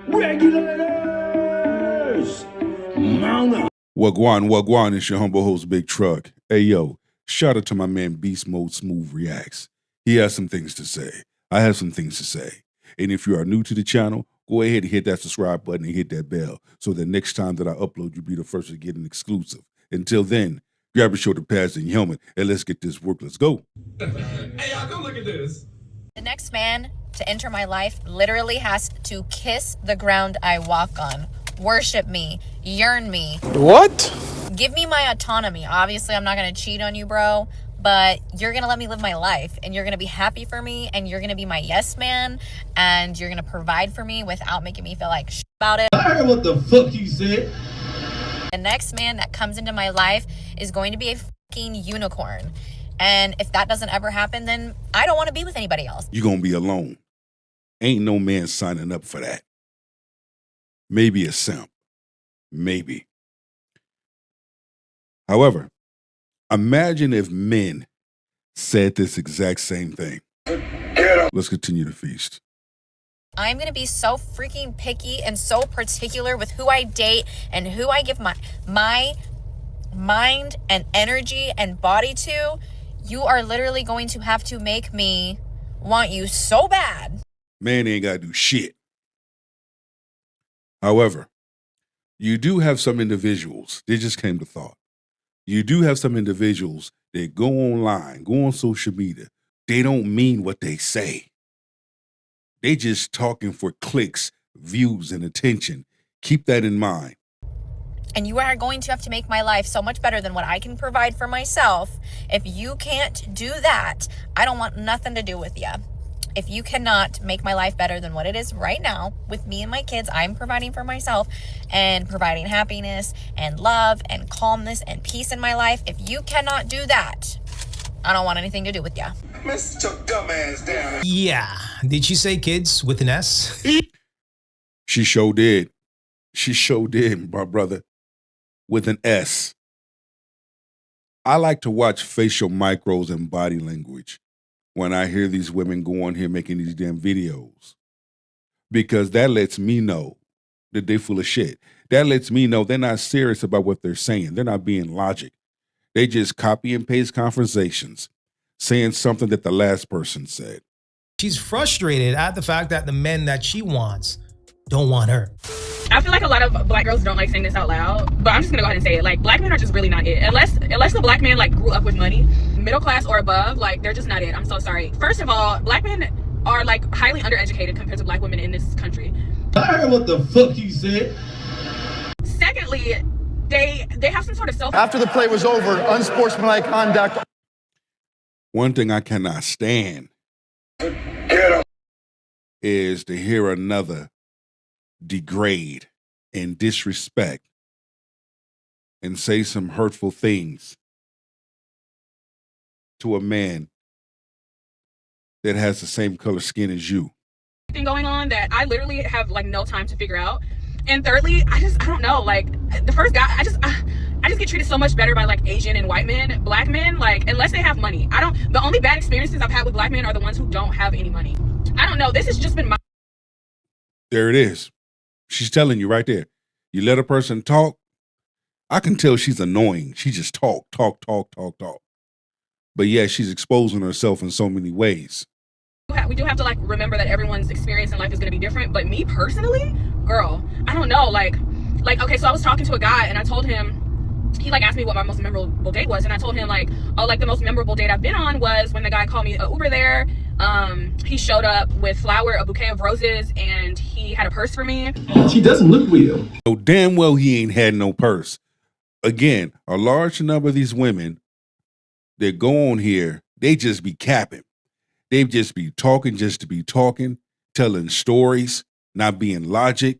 Regulators! Mount up. Wagwan, it's your humble host, Big Truck. Hey, yo, shout out to my man Beast Mode Smooth Reacts. He has some things to say. I have some things to say. And if you are new to the channel, go ahead and hit that subscribe button and hit that bell so that next time that I upload, you'll be the first to get an exclusive. Until then, grab your shoulder pads and your helmet, and let's get this work. Let's go. Hey, y'all, come look at this. The next man to enter my life literally has to kiss the ground I walk on, worship me, yearn me. What? Give me my autonomy. Obviously, I'm not going to cheat on you, bro, but you're going to let me live my life, and you're going to be happy for me, and you're going to be my yes man, and you're going to provide for me without making me feel like about it. I heard what the fuck you said. The next man that comes into my life is going to be a fucking unicorn. And if that doesn't ever happen, then I don't want to be with anybody else. You're going to be alone. Ain't no man signing up for that. Maybe a simp. Maybe. However, imagine if men said this exact same thing. Let's continue to feast. I'm going to be so freaking picky and so particular with who I date and who I give my mind and energy and body to. You are literally going to have to make me want you so bad. Man ain't got to do shit. However, you do have some individuals, they just came to thought. You do have some individuals that go online, go on social media. They don't mean what they say. They just talking for clicks, views, and attention. Keep that in mind. And you are going to have to make my life so much better than what I can provide for myself. If you can't do that, I don't want nothing to do with you. If you cannot make my life better than what it is right now with me and my kids, I'm providing for myself and providing happiness and love and calmness and peace in my life. If you cannot do that, I don't want anything to do with you. Mr. your dumb ass down. Yeah. Did she say kids with an S? She sure did. She sure did, my brother. With an S. I like to watch facial micros and body language when I hear these women go on here making these damn videos. Because that lets me know that they're full of shit. That lets me know they're not serious about what they're saying. They're not being logic. They just copy and paste conversations, saying something that the last person said. She's frustrated at the fact that the men that she wants don't want her. I feel like a lot of black girls don't like saying this out loud, but I'm just gonna go ahead and say it. Like, black men are just really not it. Unless the black man like grew up with money, middle class or above, like they're just not it. I'm so sorry. First of all, black men are like highly undereducated compared to black women in this country. I heard what the fuck you said. Secondly, they have some sort of self. After the play was over, unsportsmanlike conduct. One thing I cannot stand is to hear another degrade and disrespect and say some hurtful things to a man that has the same color skin as you. Thing going on that I literally have like no time to figure out. And thirdly, I don't know, like the first guy, I just get treated so much better by like Asian and white men. Black men, like, unless they have money, the only bad experiences I've had with black men are the ones who don't have any money. I don't know, this has just been my. There it is. She's telling you right there. You let a person talk, I can tell she's annoying. She just talk. But yeah, she's exposing herself in so many ways. We do have to like remember that everyone's experience in life is going to be different. But me personally, girl, I don't know. Like, okay, so I was talking to a guy and I told him, he like asked me what my most memorable date was. And I told him like, oh, like the most memorable date I've been on was when the guy called me an Uber there. He showed up with a bouquet of roses, and he had a purse for me. She doesn't look real. So damn well he ain't had no purse. Again, a large number of these women that go on here, they just be capping. They just be talking just to be talking, telling stories, not being logic,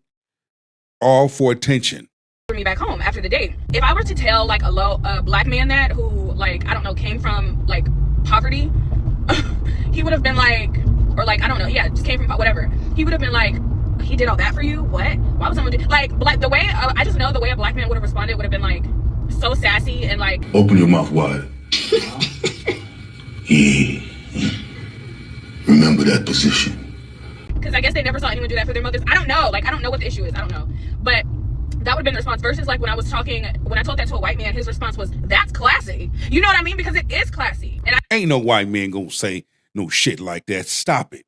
all for attention. For me back home after the date. If I were to tell like a black man that who like, I don't know, came from like poverty, he would have been like, or like, I don't know, yeah, just came from whatever. He would have been like, he did all that for you? What? Why was someone do like the way I just know the way a black man would have responded would have been like so sassy and like, open your mouth wide. Yeah. Remember that position. Because I guess they never saw anyone do that for their mothers. I don't know. Like, I don't know what the issue is. I don't know. But that would have been the response. Versus like when I told that to a white man, his response was, that's classy. You know what I mean? Because it is classy. And Ain't no white man gonna say no shit like that. Stop it.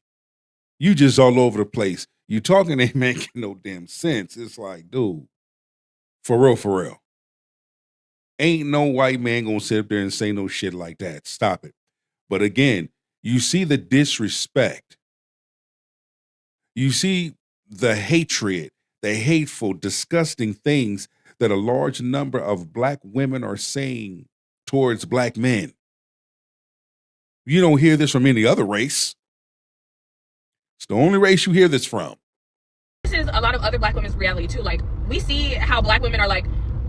You just all over the place. You talking ain't making no damn sense. It's like, dude, for real, for real. Ain't no white man gonna sit up there and say no shit like that. Stop it. But again, you see the disrespect. You see the hatred, the hateful, disgusting things that a large number of black women are saying towards black men. You don't hear this from any other race. It's the only race you hear this from. this is a lot of other black women's reality too. Like, we see how black women are, like,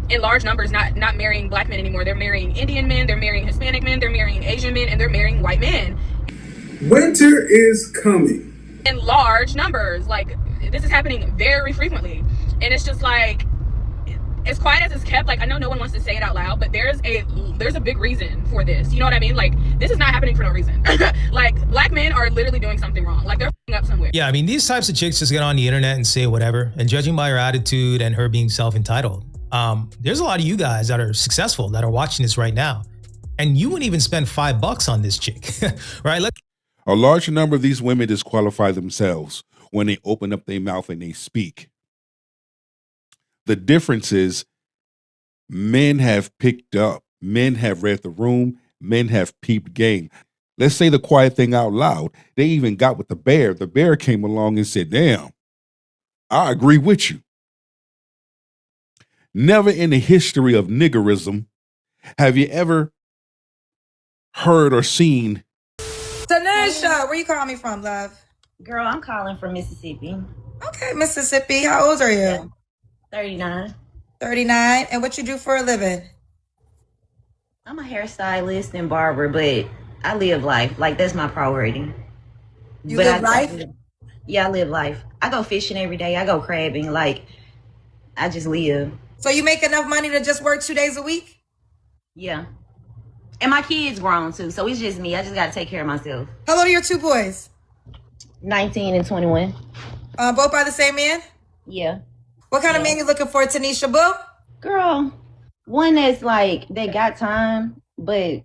in large numbers not marrying black men anymore. They're marrying Indian men, they're marrying Hispanic men, they're marrying Asian men, and they're marrying white men. Winter is coming. In large numbers. Like, this is happening very frequently. And it's just like, as quiet as it's kept, like, I know no one wants to say it out loud, but there's a big reason for this. You know what I mean? Like, this is not happening for no reason. Like, black men are literally doing something wrong. Like, they're f***ing up somewhere. Yeah, I mean, these types of chicks just get on the internet and say whatever. And judging by her attitude and her being self-entitled, there's a lot of you guys that are successful that are watching this right now. And you wouldn't even spend $5 on this chick, right? A large number of these women disqualify themselves when they open up their mouth and they speak. The difference is men have picked up, men have read the room, men have peeped game. Let's say the quiet thing out loud. They even got with the bear. The bear came along and said, damn, I agree with you. Never in the history of niggerism have you ever heard or seen. Tanisha, where you calling me from, love? Girl, I'm calling from Mississippi. Okay, Mississippi. How old are you? 39. 39. And what you do for a living? I'm a hairstylist and barber, but I live life. Like, that's my priority. You live life? Yeah, I live life. I go fishing every day. I go crabbing. Like, I just live. So you make enough money to just work 2 days a week? Yeah. And my kids grown, too, so it's just me. I just got to take care of myself. How old are your two boys? 19 and 21. Both by the same man? Yeah. What kind of man you looking for, Tanisha Boo? Girl, one that's like, they got time, but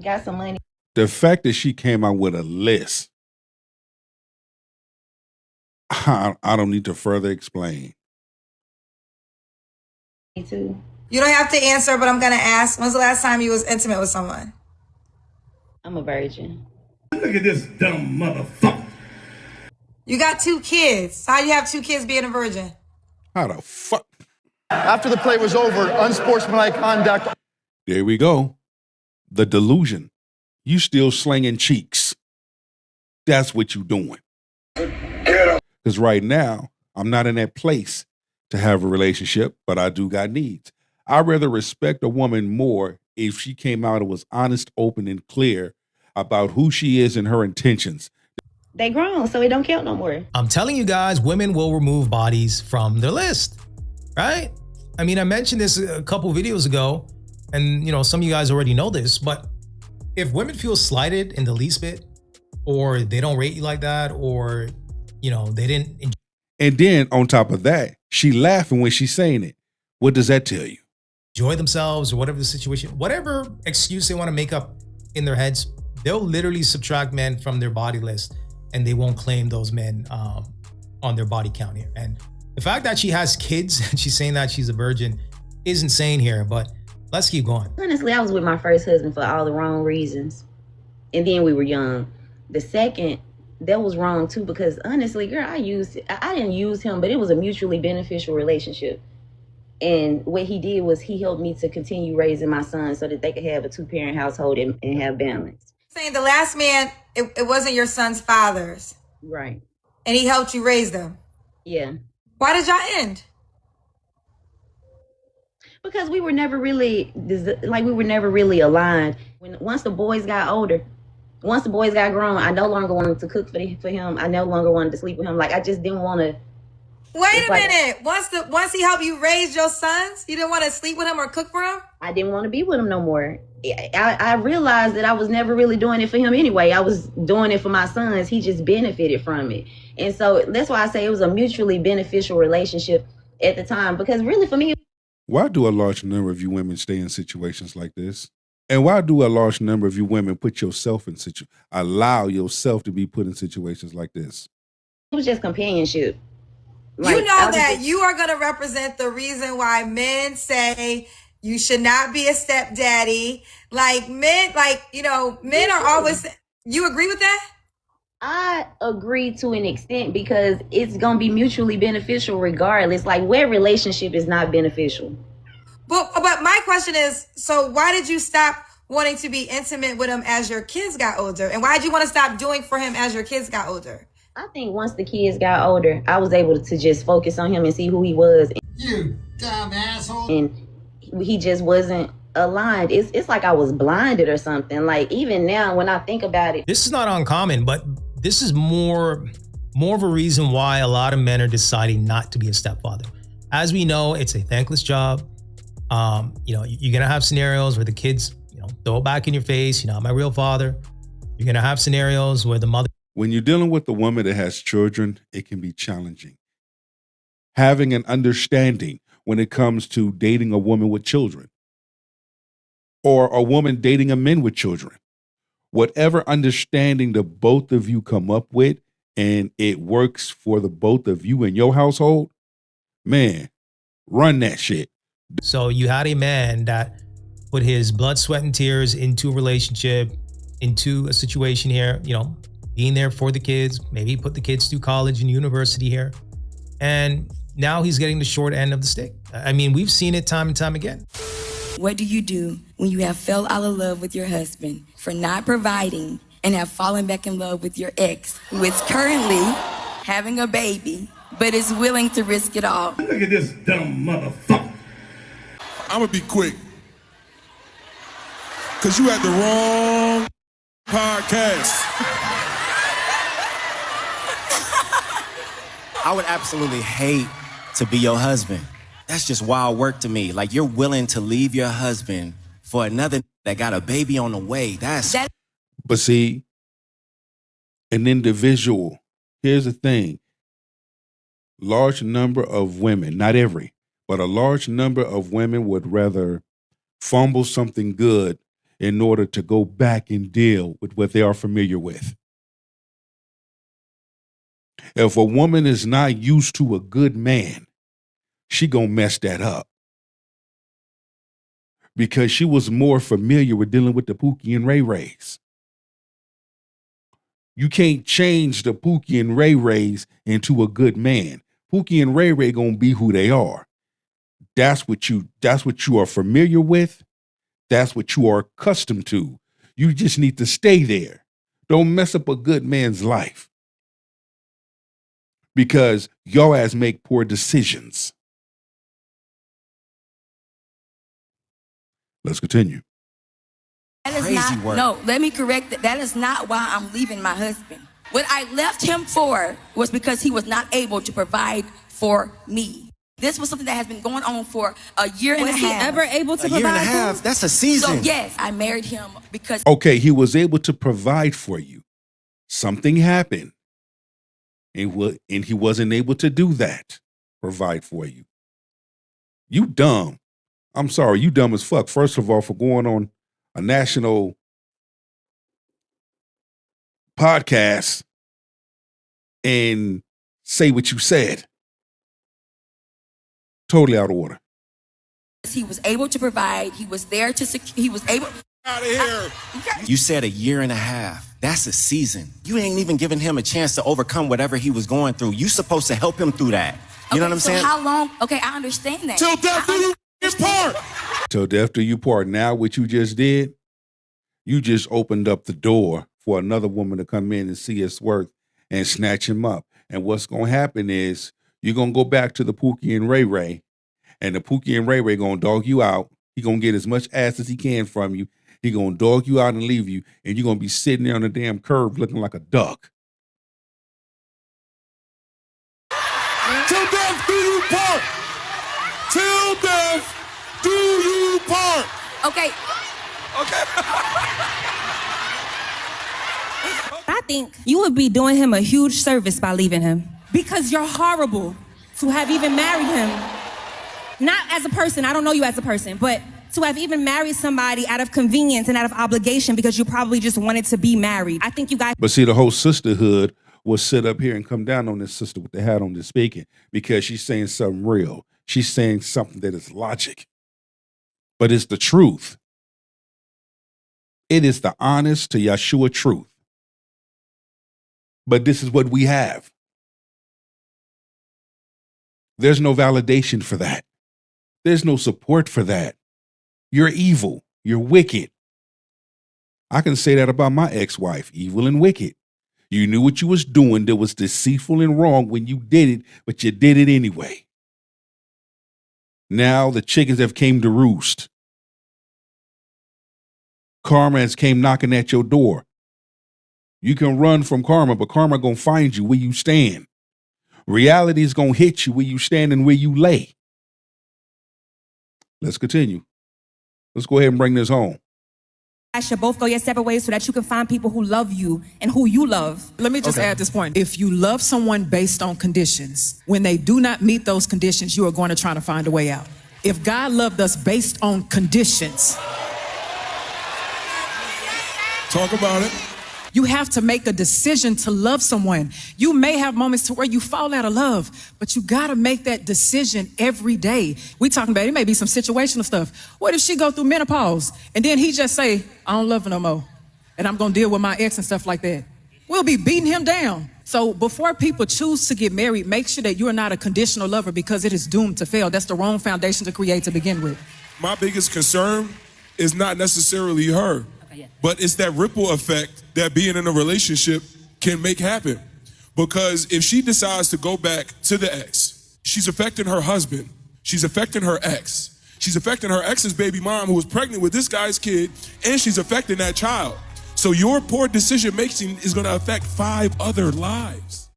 got some money. The fact that she came out with a list, I don't need to further explain. Me too. You don't have to answer, but I'm going to ask. When's the last time you was intimate with someone? I'm a virgin. Look at this dumb motherfucker. You got 2 kids. How you have 2 kids being a virgin? How the fuck? After the play was over, unsportsmanlike conduct. There we go. The delusion. You still slinging cheeks. That's what you doing. Because right now, I'm not in that place to have a relationship, but I do got needs. I'd rather respect a woman more if she came out and was honest, open, and clear about who she is and her intentions. They grown, so it don't count no more. I'm telling you guys, women will remove bodies from their list, right? I mean, I mentioned this a couple videos ago, and you know, some of you guys already know this, but if women feel slighted in the least bit, or they don't rate you like that, or you know, they didn't. And then on top of that, she laughing when she's saying it. What does that tell you? Enjoy themselves or whatever the situation, whatever excuse they want to make up in their heads, they'll literally subtract men from their body list. And they won't claim those men on their body count here. And the fact that she has kids and she's saying that she's a virgin is insane here, but let's keep going. Honestly, I was with my first husband for all the wrong reasons. And then we were young. The second, that was wrong too, because honestly, girl, I didn't use him, but it was a mutually beneficial relationship. And what he did was he helped me to continue raising my son so that they could have a 2-parent household and have balance. Saying the last man, it wasn't your son's father's. Right. And he helped you raise them. Yeah. Why did y'all end? Because we were never really aligned. Once the boys got older, once the boys got grown, I no longer wanted to cook for him. I no longer wanted to sleep with him. Like, I just didn't want to. Wait a minute. Once he helped you raise your sons, you didn't want to sleep with him or cook for him? I didn't want to be with him no more. I realized that I was never really doing it for him anyway. I was doing it for my sons. He just benefited from it. And so that's why I say it was a mutually beneficial relationship at the time, because really for me. Why do a large number of you women stay in situations like this? And why do a large number of you women put yourself in allow yourself to be put in situations like this? It was just companionship. You know that you are going to represent the reason why men say you should not be a stepdaddy. Like men, men are always, you agree with that? I agree to an extent because it's going to be mutually beneficial regardless. Like, what relationship is not beneficial? But my question is, so why did you stop wanting to be intimate with him as your kids got older? And why did you want to stop doing for him as your kids got older? I think once the kids got older, I was able to just focus on him and see who he was. You dumb asshole. And he just wasn't aligned. It's like I was blinded or something. Like, even now when I think about it. This is not uncommon, but this is more of a reason why a lot of men are deciding not to be a stepfather. As we know, it's a thankless job. You're gonna have scenarios where the kids, throw it back in your face. You're not my real father. You're gonna have scenarios where the mother. When you're dealing with a woman that has children, it can be challenging. Having an understanding when it comes to dating a woman with children or a woman dating a man with children. Whatever understanding the both of you come up with and it works for the both of you in your household, man, run that shit. So you had a man that put his blood, sweat, and tears into a relationship, into a situation here, being there for the kids, maybe put the kids through college and university here. And now he's getting the short end of the stick. I mean, we've seen it time and time again. What do you do when you have fell out of love with your husband for not providing and have fallen back in love with your ex, who is currently having a baby, but is willing to risk it all? Look at this dumb motherfucker. I'm gonna be quick. Cause you had the wrong podcast. I would absolutely hate to be your husband. That's just wild work to me. Like, you're willing to leave your husband for another that got a baby on the way. But see, an individual, here's the thing. Large number of women, not every, but a large number of women would rather fumble something good in order to go back and deal with what they are familiar with. If a woman is not used to a good man, she gonna mess that up. Because she was more familiar with dealing with the Pookie and Ray Rays. You can't change the Pookie and Ray Rays into a good man. Pookie and Ray Ray gonna be who they are. That's what you are familiar with. That's what you are accustomed to. You just need to stay there. Don't mess up a good man's life. Because your ass make poor decisions. Let's continue. That is Crazy not, work. no, let me correct that. That is not why I'm leaving my husband. What I left him for was because he was not able to provide for me. This was something that has been going on for a year and a half. Was he ever able to A year and a provide half? for? That's a season. So yes, I married him because. Okay, he was able to provide for you. Something happened. And he wasn't able to do that. Provide for you. You dumb. I'm sorry, you dumb as fuck. First of all, for going on a national podcast and say what you said. Totally out of order. He was able to provide. He was there to he was able. Out of here. You said a year and a half. That's a season. You ain't even giving him a chance to overcome whatever he was going through. You supposed to help him through that. You know what I'm saying? How long? Okay, I understand that. Till death do you part. Till death do you part. Now what you just did, you just opened up the door for another woman to come in and see his worth and snatch him up. And what's going to happen is you're going to go back to the Pookie and Ray Ray, and the Pookie and Ray Ray going to dog you out. He going to get as much ass as he can from you. He going to dog you out and leave you, and you're going to be sitting there on the damn curb looking like a duck. Till death do you part. Till death do you part. Okay. I think you would be doing him a huge service by leaving him. Because you're horrible to have even married him. Not as a person, I don't know you as a person, but to have even married somebody out of convenience and out of obligation because you probably just wanted to be married. I think you guys... But see, the whole sisterhood will sit up here and come down on this sister with the hat on this speaking because she's saying something real. She's saying something that is logic. But it's the truth. It is the honest to Yeshua truth. But this is what we have. There's no validation for that. There's no support for that. You're evil. You're wicked. I can say that about my ex-wife, evil and wicked. You knew what you was doing that was deceitful and wrong when you did it, but you did it anyway. Now the chickens have came to roost. Karma has came knocking at your door. You can run from karma, but karma gonna find you where you stand. Reality is gonna hit you where you stand and where you lay. Let's continue. Let's go ahead and bring this home. I should both go your separate ways so that you can find people who love you and who you love. Let me just add this point. If you love someone based on conditions, when they do not meet those conditions, you are going to try to find a way out. If God loved us based on conditions, talk about it. You have to make a decision to love someone. You may have moments to where you fall out of love, but you got to make that decision every day. We talking about, it may be some situational stuff. What if she go through menopause and then he just say, I don't love her no more, and I'm going to deal with my ex and stuff like that? We'll be beating him down. So before people choose to get married, make sure that you are not a conditional lover because it is doomed to fail. That's the wrong foundation to create to begin with. My biggest concern is not necessarily her, but it's that ripple effect that being in a relationship can make happen. Because if she decides to go back to the ex, she's affecting her husband, she's affecting her ex, she's affecting her ex's baby mom who was pregnant with this guy's kid, and she's affecting that child. So your poor decision making is going to affect 5 other lives.